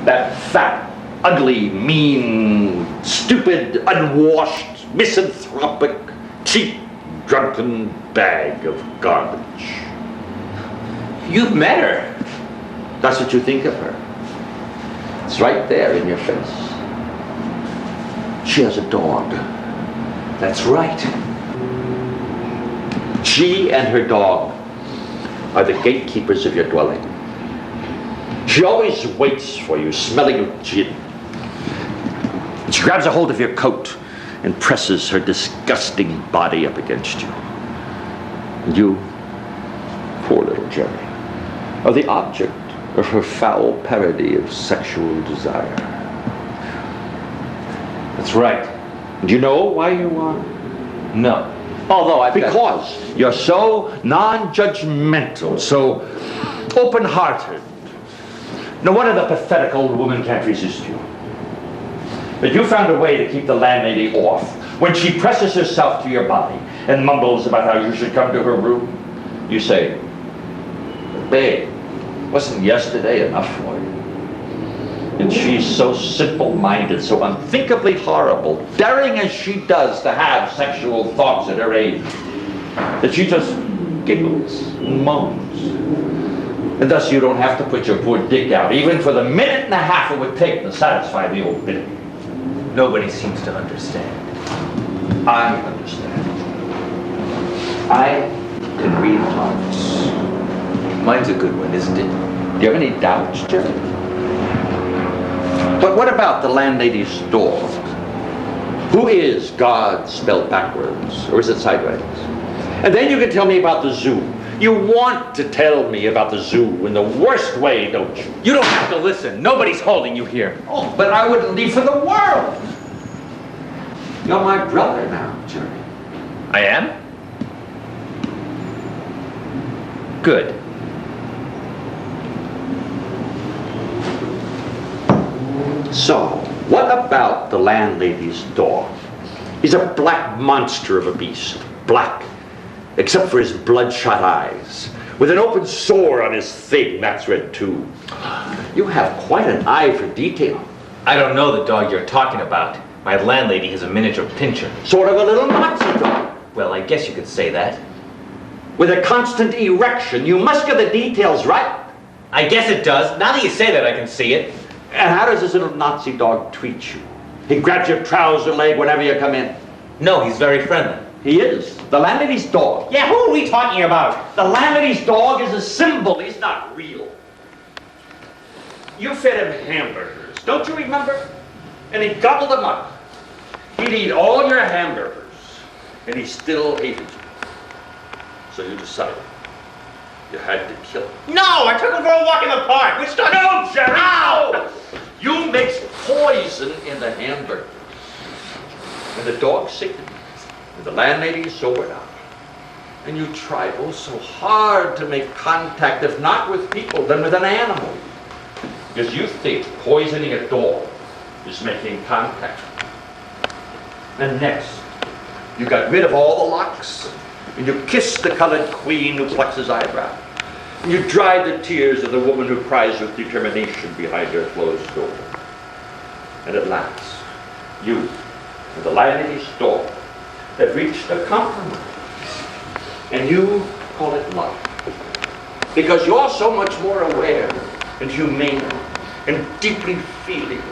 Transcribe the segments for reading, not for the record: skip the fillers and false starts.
That fat, ugly, mean, stupid, unwashed, misanthropic, cheap, drunken bag of garbage. You've met her. That's what you think of her. It's right there in your face. She has a dog. That's right. She and her dog are the gatekeepers of your dwelling. She always waits for you, smelling of gin. She grabs a hold of your coat and presses her disgusting body up against you. And you, poor little Jerry, are the object of her foul parody of sexual desire. That's right. Do you know why you are? No. Although Because you're so non-judgmental, so open-hearted. No wonder the pathetic old woman can't resist you. But you found a way to keep the landlady off when she presses herself to your body and mumbles about how you should come to her room. You say, "Babe, wasn't yesterday enough for you?" And she's so simple-minded, so unthinkably horrible, daring as she does to have sexual thoughts at her age, that she just giggles and moans. And thus you don't have to put your poor dick out, even for the minute and a half it would take to satisfy the old biddy. nobody seems to understand. I understand. I can read hearts. Mine's a good one, isn't it? Do you have any doubts, Jerry? But what about the landlady's door? Who is God spelled backwards, or is it sideways? And then you can tell me about the zoo. You want to tell me about the zoo in the worst way, don't you? You don't have to listen. Nobody's holding you here. Oh, but I wouldn't leave for the world. You're my brother now, Jerry. I am? Good. So, what about the landlady's dog? He's a black monster of a beast. Black, except for his bloodshot eyes. With an open sore on his thing, that's red too. You have quite an eye for detail. I don't know the dog you're talking about. My landlady has a miniature pinscher. Sort of a little Nazi dog. Well, I guess you could say that. With a constant erection. You must get the details right. I guess it does. Now that you say that, I can see it. And how does this little Nazi dog treat you? He grabs your trouser leg whenever you come in. No, he's very friendly. He is. The landlady's dog. Yeah, who are we talking about? The landlady's dog is a symbol. He's not real. You fed him hamburgers, don't you remember? And he gobbled them up. He'd eat all your hamburgers, and he still hated you. So you decided you had to kill him. No, I took him for a walk in the park. Which dog? No, Jerry! Ow! You mixed poison in the hamburgers. And the dog sickened. And the landlady sobered up. And you tried oh so hard to make contact, if not with people, then with an animal. Because you think poisoning a dog is making contact. And next, you got rid of all the locks, and you kissed the colored queen who plucks his eyebrow. And you dried the tears of the woman who cries with determination behind her closed door. And at last, you and the landlady's dog have reached a compromise. And you call it love. Because you're so much more aware and humane and deeply feeling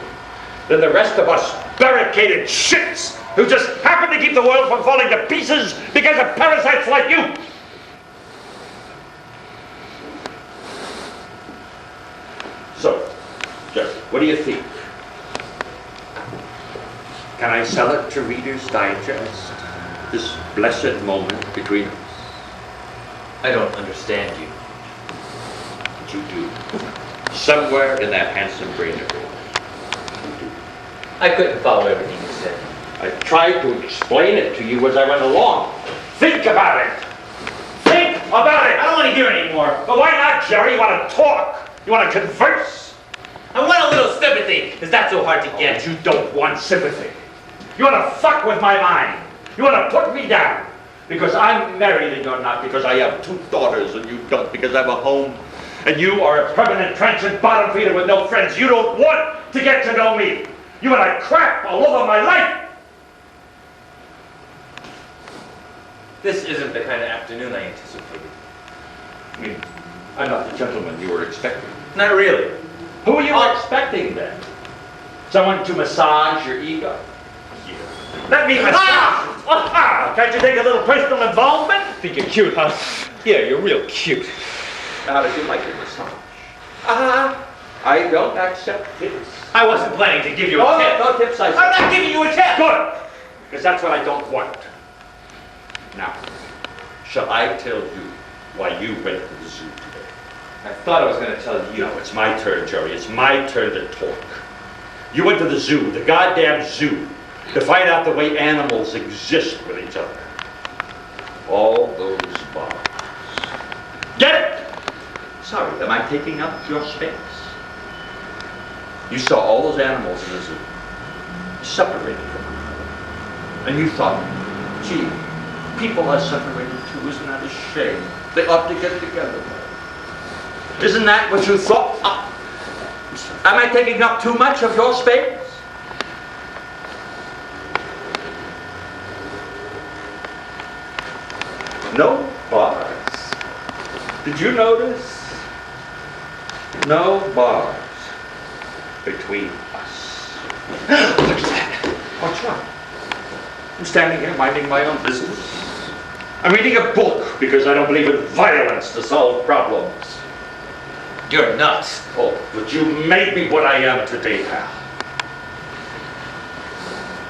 than the rest of us barricaded shits who just happen to keep the world from falling to pieces because of parasites like you. So, Jerry, what do you think? Can I sell it to Reader's Digest? This blessed moment between us? I don't understand you. But you do. Somewhere in that handsome brain of yours. You do. I couldn't follow everything you said. I tried to explain it to you as I went along. Think about it! Think about it! I don't want to hear anymore. But why not, Jerry? You want to talk? You want to converse? I want a little sympathy. Is that so hard to get? But you don't want sympathy. You want to fuck with my mind. You want to put me down. Because I'm married and you're not. Because I have 2 daughters and you don't. Because I have a home And you are a permanent transient bottom feeder with no friends. You don't want to get to know me. You and I crap all over my life. This isn't the kind of afternoon I anticipated. I mean, I'm not the gentleman you were expecting. Not really. Who are you expecting then? Someone to massage your ego? Let me massage. Can't you take a little personal involvement? Think you're cute, huh? Yeah, you're real cute. How did you like your massage? I don't accept tips. I wasn't planning to give you a tip. No tips, I said. I'm not giving you a tip. Good. Because that's what I don't want. Now, shall I tell you why you went to the zoo today? I thought I was going to tell you. No, it's my turn, Jerry. It's my turn to talk. You went to the zoo, the goddamn zoo, to find out the way animals exist with each other. All those bars. Get it? Sorry, am I taking up your space? You saw all those animals in the zoo, separated from one another. And you thought, gee, people are separated too, isn't that a shame? They ought to get together. Isn't that what you thought? Am I taking up too much of your space? No bars. Did you notice? No bars between us. What's that? What's what? I'm standing here minding my own business. I'm reading a book because I don't believe in violence to solve problems. You're nuts. Oh, but you made me what I am today, pal.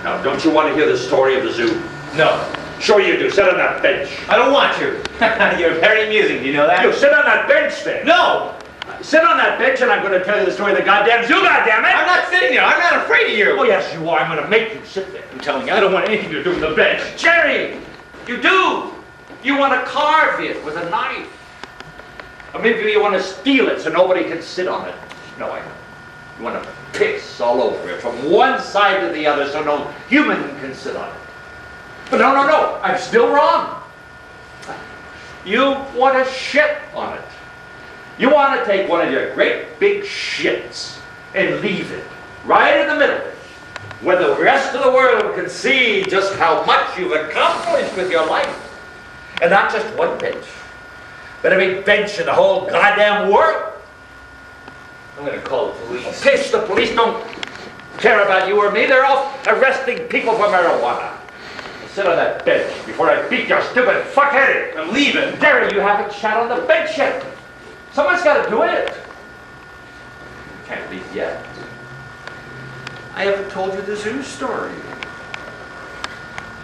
Now, don't you want to hear the story of the zoo? No. Sure you do. Sit on that bench. I don't want to. You're very amusing. Do you know that? You sit on that bench there. No! Sit on that bench and I'm going to tell you the story of the goddamn zoo, goddammit! I'm not sitting there. I'm not afraid of you. Oh, yes, you are. I'm going to make you sit there. I'm telling you, I don't want anything to do with the bench. Jerry, you do. You want to carve it with a knife. Or maybe you want to steal it so nobody can sit on it. No, I know. You want to piss all over it from one side to the other so no human can sit on it. But no, I'm still wrong. You want to shit on it. You want to take one of your great big shits and leave it right in the middle, where the rest of the world can see just how much you've accomplished with your life. And not just one bench, but every bench in the whole goddamn world. I'm going to call the police. Pish, the police don't care about you or me. They're off arresting people for marijuana. Sit on that bench before I beat your stupid fuckhead. I'm leaving. Gary, you haven't sat on the bench yet. Someone's got to do it. You can't leave yet. I haven't told you the zoo story.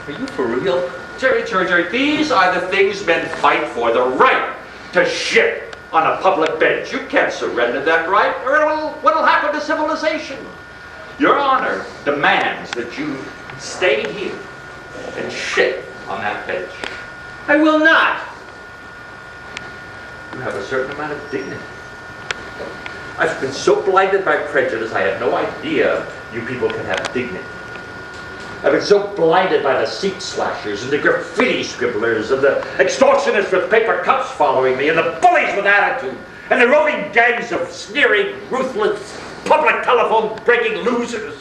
Are you for real? Jerry, These are the things men fight for. The right to shit on a public bench. You can't surrender that right, or what'll happen to civilization? Your honor demands that you stay here and shit on that bench. I will not. You have a certain amount of dignity. I've been so blinded by prejudice, I had no idea you people can have dignity. I've been so blinded by the seat slashers and the graffiti scribblers and the extortionists with paper cups following me and the bullies with attitude and the roving gangs of sneering, ruthless, public telephone breaking losers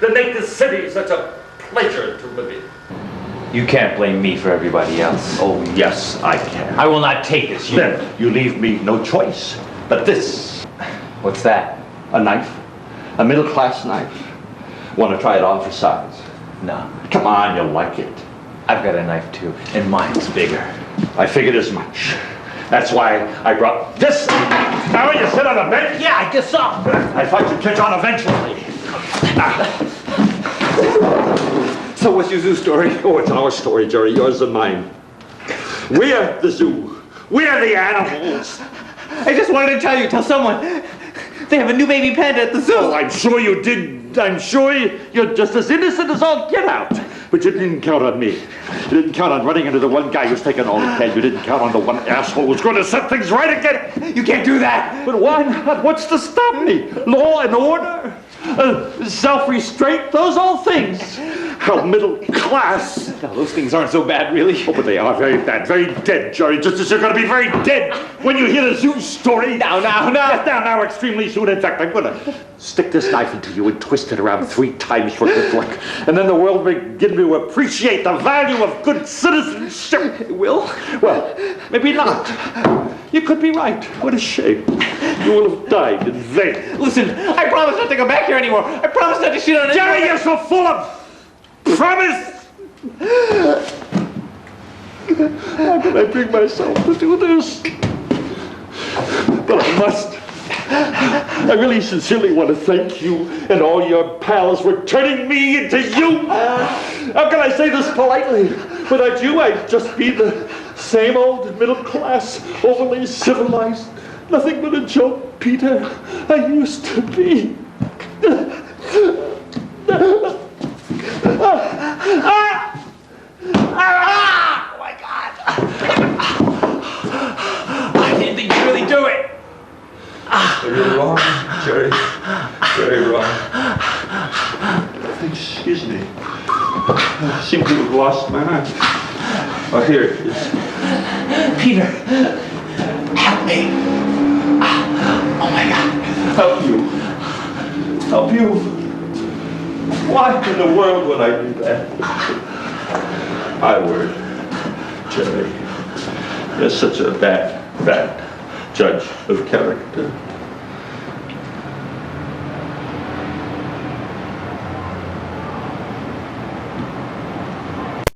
that make this city such a pleasure to live in. You can't blame me for everybody else. Oh, yes, I can. I will not take this. Then you leave me no choice but this. What's that? a knife, a middle-class knife. Want to try it on for size? No. Come on, you'll like it. I've got a knife too, and mine's bigger. I figured as much. That's why I brought this. Now when you sit on a bench? Yeah, I guess so. I thought you'd catch on eventually. So what's your zoo story? Oh, it's our story, Jerry, yours and mine. We're the zoo. We're the animals. I just wanted to tell someone. They have a new baby panda at the zoo. Oh, I'm sure you did. I'm sure you're just as innocent as all get out. But you didn't count on me. You didn't count on running into the one guy who's taking all the care. You didn't count on the one asshole who's going to set things right again. You can't do that. But why not? What's to stop me? Law and order? Self-restraint? Those old things. How middle class. Now, those things aren't so bad, really. Oh, but they are very bad, very dead, Jerry. Just as you're going to be very dead when you hear the zoo story. Now. Yes, now, extremely soon. In fact, I'm going to stick this knife into you and twist it around 3 times for good luck. And then the world will begin to appreciate the value of good citizenship. It will? Well, maybe not. You could be right. What a shame. You will have died in vain. Listen, I promise not to come back here anymore. I promise not to shoot on anyone. Jerry, you're so full of promise. How can I bring myself to do this? But I must. I really sincerely want to thank you and all your pals for turning me into you. How can I say this politely? Without you, I'd just be the same old middle class, overly civilized, nothing but a joke, Peter, I used to be. Oh my God! I didn't think you'd really do it. You're wrong, Jerry. Very wrong. Excuse me. I seem to have lost my mind. Oh, here it is. Peter, help me. Oh my God. Help you. Help you. Why in the world would I do that? My word, Jerry. You're such a bad judge of character.